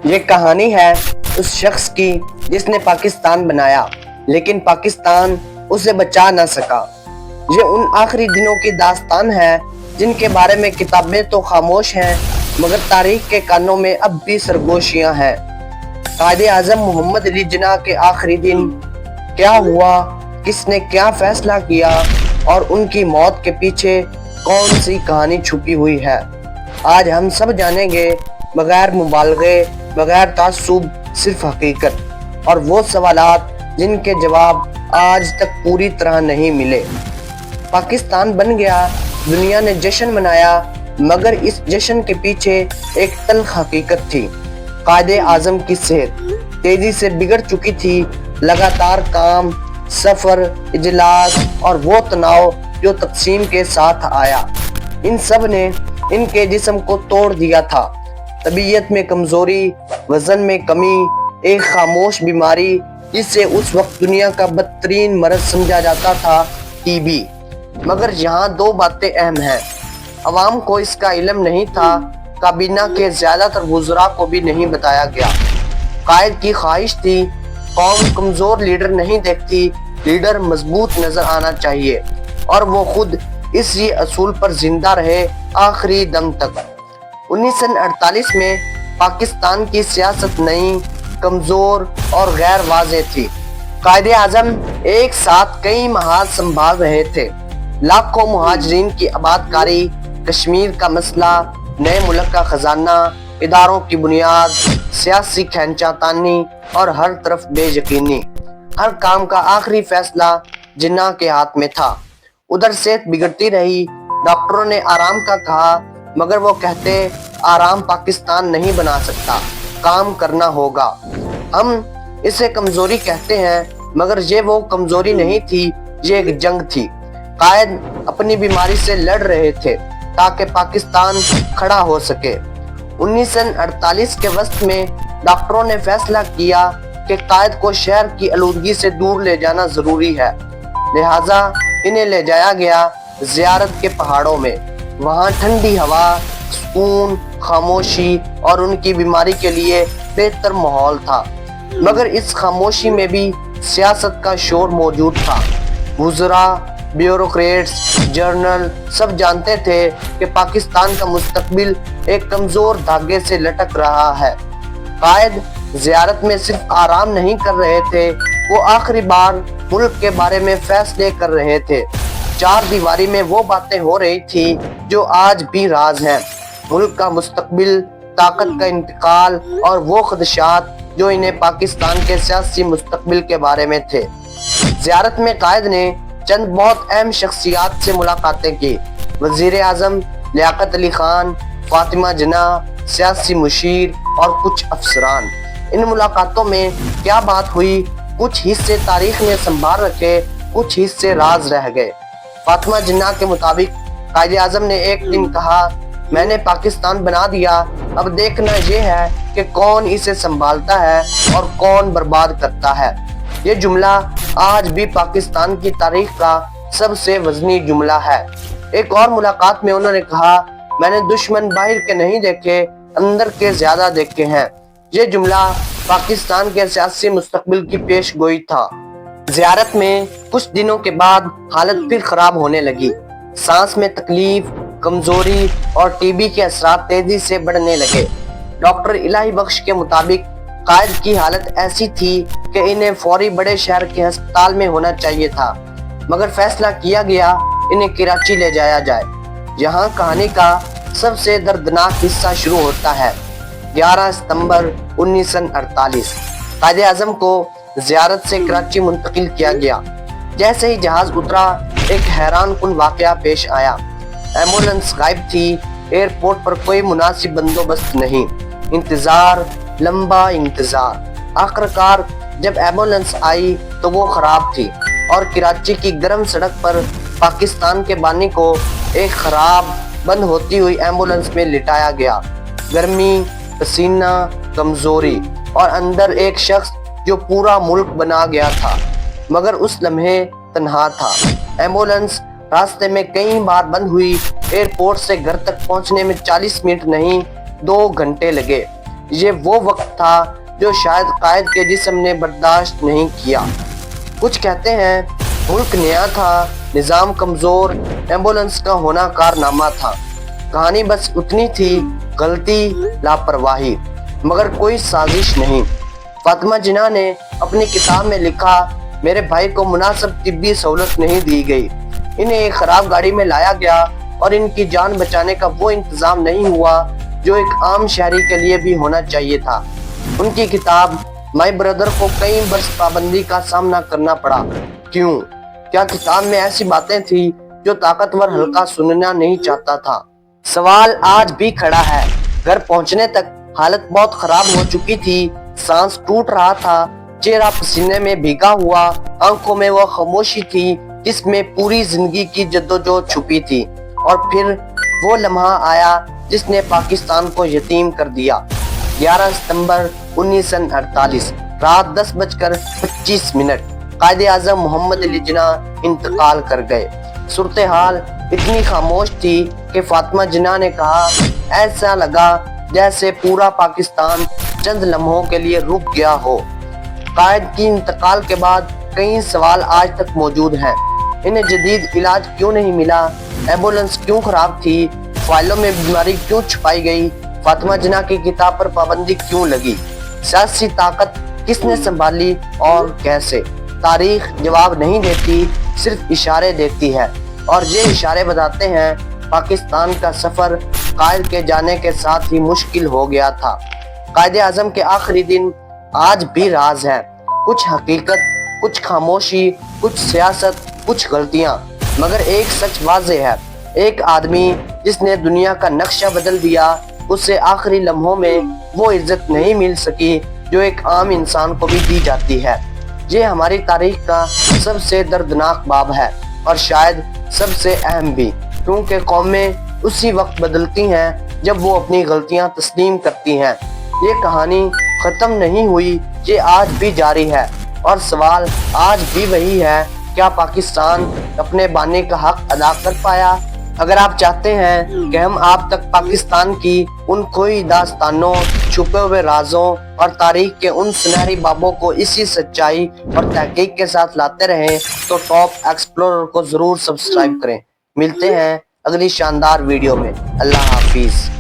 یہ کہانی ہے اس شخص کی جس نے پاکستان بنایا لیکن پاکستان اسے بچا نہ سکا۔ یہ ان آخری دنوں کی داستان ہے جن کے بارے میں کتابیں تو خاموش ہیں مگر تاریخ کے کانوں میں اب بھی سرگوشیاں ہیں۔ قائد اعظم محمد علی جناح کے آخری دن کیا ہوا، کس نے کیا فیصلہ کیا اور ان کی موت کے پیچھے کون سی کہانی چھپی ہوئی ہے، آج ہم سب جانیں گے، بغیر مبالغے، بغیر تعصب، صرف حقیقت اور وہ سوالات جن کے جواب آج تک پوری طرح نہیں ملے۔ پاکستان بن گیا، دنیا نے جشن منایا، مگر اس جشن کے پیچھے ایک تلخ حقیقت تھی۔ قائد اعظم کی صحت تیزی سے بگڑ چکی تھی، لگاتار کام، سفر، اجلاس اور وہ تناؤ جو تقسیم کے ساتھ آیا، ان سب نے ان کے جسم کو توڑ دیا تھا۔ طبیعت میں کمزوری، وزن میں کمی، ایک خاموش بیماری جسے اس وقت دنیا کا بدترین مرض سمجھا جاتا تھا، ٹی بی۔ مگر یہاں دو باتیں اہم ہیں۔ عوام کو اس کا علم نہیں تھا، کابینہ کے زیادہ تر وزراء کو بھی نہیں بتایا گیا۔ قائد کی خواہش تھی، قوم کمزور لیڈر نہیں دیکھتی، لیڈر مضبوط نظر آنا چاہیے، اور وہ خود اسی اصول پر زندہ رہے آخری دم تک۔ 1948 میں پاکستان کی سیاست نئی، کمزور اور غیر واضح تھی۔ قائد اعظم ایک ساتھ کئی محاذ سنبھال رہے تھے، لاکھوں مہاجرین کی آباد کاری، کشمیر کا مسئلہ، نئے ملک کا خزانہ، اداروں کی بنیاد، سیاسی کھینچا تانی اور ہر طرف بے یقینی۔ ہر کام کا آخری فیصلہ جناح کے ہاتھ میں تھا۔ ادھر صحت بگڑتی رہی، ڈاکٹروں نے آرام کا کہا، مگر وہ کہتے آرام پاکستان نہیں بنا سکتا، کام کرنا ہوگا۔ ہم اسے کمزوری کہتے ہیں، مگر یہ وہ کمزوری نہیں تھی، یہ ایک جنگ تھی۔ قائد اپنی بیماری سے لڑ رہے تھے تاکہ پاکستان کھڑا ہو سکے۔ 1948 کے وسط میں ڈاکٹروں نے فیصلہ کیا کہ قائد کو شہر کی آلودگی سے دور لے جانا ضروری ہے، لہٰذا انہیں لے جایا گیا زیارت کے پہاڑوں میں۔ وہاں ٹھنڈی ہوا، سکون، خاموشی اور ان کی بیماری کے لیے بہتر ماحول تھا، مگر اس خاموشی میں بھی سیاست کا شور موجود تھا۔ وزراء، بیوروکریٹس، جنرل سب جانتے تھے کہ پاکستان کا مستقبل ایک کمزور دھاگے سے لٹک رہا ہے۔ قائد زیارت میں صرف آرام نہیں کر رہے تھے، وہ آخری بار ملک کے بارے میں فیصلے کر رہے تھے۔ چار دیواری میں وہ باتیں ہو رہی تھی جو آج بھی راز ہیں، ملک کا مستقبل، طاقت کا انتقال اور وہ خدشات جو انہیں پاکستان کے سیاسی مستقبل کے بارے میں تھے۔ زیارت میں قائد نے چند بہت اہم شخصیات سے ملاقاتیں کی، وزیر اعظم لیاقت علی خان، فاطمہ جناح، سیاسی مشیر اور کچھ افسران۔ ان ملاقاتوں میں کیا بات ہوئی، کچھ حصے تاریخ نے سنبھال رکھے، کچھ حصے راز رہ گئے۔ فاطمہ جناح کے مطابق قائد اعظم نے ایک دن کہا، میں نے پاکستان بنا دیا، اب دیکھنا یہ ہے کہ کون اسے سنبھالتا ہے اور کون برباد کرتا ہے۔ یہ جملہ آج بھی پاکستان کی تاریخ کا سب سے وزنی جملہ ہے۔ ایک اور ملاقات میں انہوں نے کہا، میں نے دشمن باہر کے نہیں دیکھے، اندر کے زیادہ دیکھے ہیں۔ یہ جملہ پاکستان کے سیاسی مستقبل کی پیش گوئی تھا۔ زیارت میں کچھ دنوں کے بعد حالت پھر خراب ہونے لگی، سانس میں تکلیف، کمزوری اور ٹی بی کے اثرات تیزی سے بڑھنے لگے۔ ڈاکٹر الہی بخش کے مطابق قائد کی حالت ایسی تھی کہ انہیں فوری بڑے شہر کے ہسپتال میں ہونا چاہیے تھا، مگر فیصلہ کیا گیا انہیں کراچی لے جایا جائے۔ یہاں کہانی کا سب سے دردناک حصہ شروع ہوتا ہے۔ 11 ستمبر 1948 قائد اعظم کو زیارت سے کراچی منتقل کیا گیا۔ جیسے ہی جہاز اترا، ایک حیران کن واقعہ پیش آیا۔ ایمبولینس غائب تھی، ایئرپورٹ پر کوئی مناسب بندوبست نہیں، انتظار، لمبا انتظار۔ آخرکار جب ایمبولینس آئی تو وہ خراب تھی اور کراچی کی گرم سڑک پر پاکستان کے بانی کو ایک خراب بند ہوتی ہوئی ایمبولینس میں لٹایا گیا۔ گرمی، پسینہ، کمزوری اور اندر ایک شخص جو پورا ملک بنا گیا تھا، مگر اس لمحے تنہا تھا۔ ایمبولینس راستے میں کئی بار بند ہوئی، ایئرپورٹ سے گھر تک پہنچنے میں 40 منٹ نہیں 2 گھنٹے لگے۔ یہ وہ وقت تھا جو شاید قائد کے جسم نے برداشت نہیں کیا۔ کچھ کہتے ہیں ملک نیا تھا، نظام کمزور، ایمبولنس کا ہونا کارنامہ تھا۔ کہانی بس اتنی تھی، غلطی، لاپرواہی، مگر کوئی سازش نہیں۔ فاطمہ جناح نے اپنی کتاب میں لکھا، میرے بھائی کو مناسب طبی سہولت نہیں دی گئی، انہیں ایک خراب گاڑی میں لایا گیا اور ان کی جان بچانے کا وہ انتظام نہیں ہوا جو ایک عام شہری کے لیے بھی ہونا چاہیے تھا۔ ان کی کتاب مائی بردر کو کئی برس پابندی کا سامنا کرنا پڑا۔ کیوں؟ کیا کتاب میں ایسی باتیں تھیں جو طاقتور حلقہ سننا نہیں چاہتا تھا؟ سوال آج بھی کھڑا ہے۔ گھر پہنچنے تک حالت بہت خراب ہو چکی تھی، سانس ٹوٹ رہا تھا، چہرہ پسینے میں بھیگا ہوا، آنکھوں میں وہ خاموشی تھی جس میں پوری زندگی کی جدوجہد چھپی تھی۔ اور پھر وہ لمحہ آیا جس نے پاکستان کو یتیم کر دیا۔ 11 ستمبر 1948 رات 10:25 قائد اعظم محمد علی جناح انتقال کر گئے۔ صورتحال اتنی خاموش تھی کہ فاطمہ جناح نے کہا، ایسا لگا جیسے پورا پاکستان چند لمحوں کے لیے رک گیا ہو۔ قائد کی انتقال کے بعد کئی سوال آج تک موجود ہیں۔ انہیں جدید علاج کیوں نہیں ملا؟ ایمبولنس کیوں خراب تھی؟ فائلوں میں بیماری کیوں چھپائی گئی؟ فاطمہ جناح کی کتاب پر پابندی کیوں لگی؟ سیاسی طاقت کس نے سنبھالی اور کیسے؟ تاریخ جواب نہیں دیتی، صرف اشارے دیتی ہے، اور یہ اشارے بتاتے ہیں پاکستان کا سفر قائد کے جانے کے ساتھ ہی مشکل ہو گیا تھا۔ قائد اعظم کے آخری دن آج بھی راز ہے، کچھ حقیقت، کچھ خاموشی، کچھ سیاست، کچھ غلطیاں، مگر ایک سچ واضح ہے، ایک آدمی جس نے دنیا کا نقشہ بدل دیا، اسے آخری لمحوں میں وہ عزت نہیں مل سکی جو ایک عام انسان کو بھی دی جاتی ہے۔ یہ ہماری تاریخ کا سب سے دردناک باب ہے، اور شاید سب سے اہم بھی، کیونکہ قومیں اسی وقت بدلتی ہیں جب وہ اپنی غلطیاں تسلیم کرتی ہیں۔ یہ کہانی ختم نہیں ہوئی، یہ آج بھی جاری ہے، اور سوال آج بھی وہی ہے، کیا پاکستان اپنے بانی کا حق ادا کر پایا؟ اگر آپ چاہتے ہیں کہ ہم آپ تک پاکستان کی ان کھوئی داستانوں، چھپے ہوئے رازوں اور تاریخ کے ان سنہری بابوں کو اسی سچائی اور تحقیق کے ساتھ لاتے رہیں تو ٹاپ ایکسپلورر کو ضرور سبسکرائب کریں۔ ملتے ہیں اگلی شاندار ویڈیو میں۔ اللہ حافظ۔